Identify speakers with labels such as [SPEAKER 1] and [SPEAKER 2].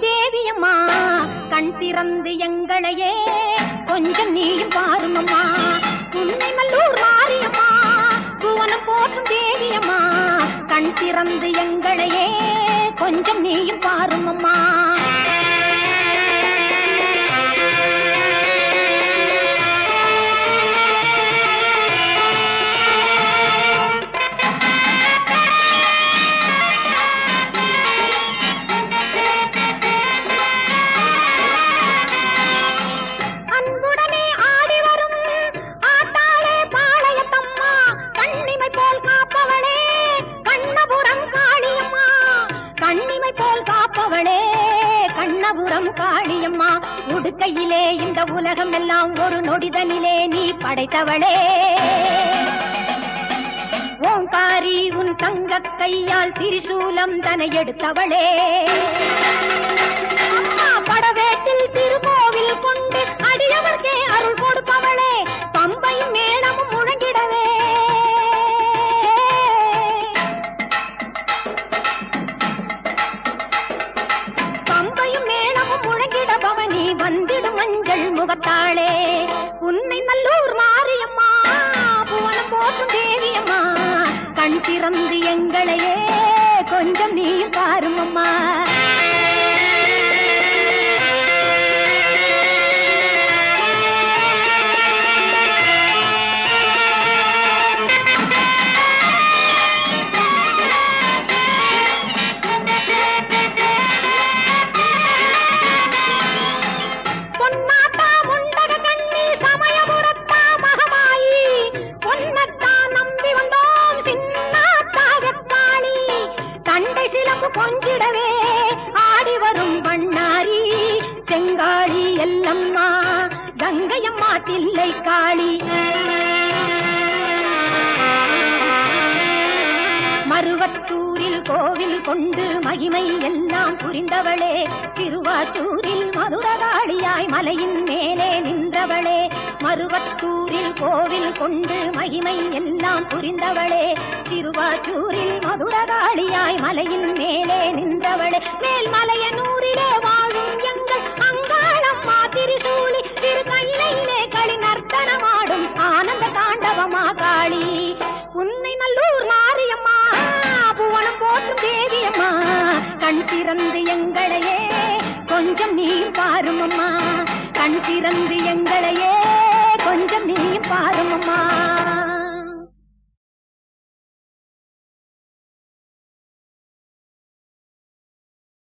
[SPEAKER 1] தேவியம்மா கண் திறந்து எங்களையே கொஞ்சம் நீயும் பாருமம்மா. உன்னை நல்லூர் மாரியம்மா புவனம் போற்றும் தேவியம்மா கண் திறந்து எங்களையே கொஞ்சம் நீயும் பாருமம்மா. காளியம்மா உடுக்கையிலே இந்த உலகம் எல்லாம் ஒரு நொடிதனிலே நீ படைத்தவளே. ஓங்காரி உன் தங்க கையால் திரிசூலம் தனை எடுத்தவளே. படவேட்டில் திருக்கோவில் கொண்டு அடியவர்க்கே அருள் கொடுப்பவளே. பம்பையும் மேளமும் முழங்கிடவே வந்திடும் மஞ்சள் முகத்தாளே. உன்னை நல்லூர் மாரியம்மா புவனம் போற்றும் தேவியம்மா கண் திறந்து எங்களையே கொஞ்சம் நீ பாருமம்மா. கொஞ்சிடவே ஆடி வரும் பண்ணாரி செங்காளி எல்லம்மா கங்கையம்மா தில்லை காளி. மருவத்தூரில் கோவில் கொண்டு மகிமை எல்லாம் புரிந்தவளே. திருவாச்சூரில் மதுரகாளியாய் மலையின் மேலே நின்றவளே. மருவத்தூரில் கோவில் கொண்டு மகிமை எல்லாம் புரிந்தவளே. திருவாச்சூரில் மதுரகாளியாய் மலையின் மேலே நின்றவளே. மேல்மலையனூரிலே வாழும் எங்கள் அங்காளம்மா திரிசூலி திரு கையிலே களி நர்த்தனமாடும் ஆனந்த தாண்டவமா காளி. உன்னை நல்லூர் மாரியம்மா புவனம் போற்றும் தேவியம்மா கண் திறந்து எங்களையே கொஞ்சம் நீ பாருமம்மா. கண் திறந்து எங்களையே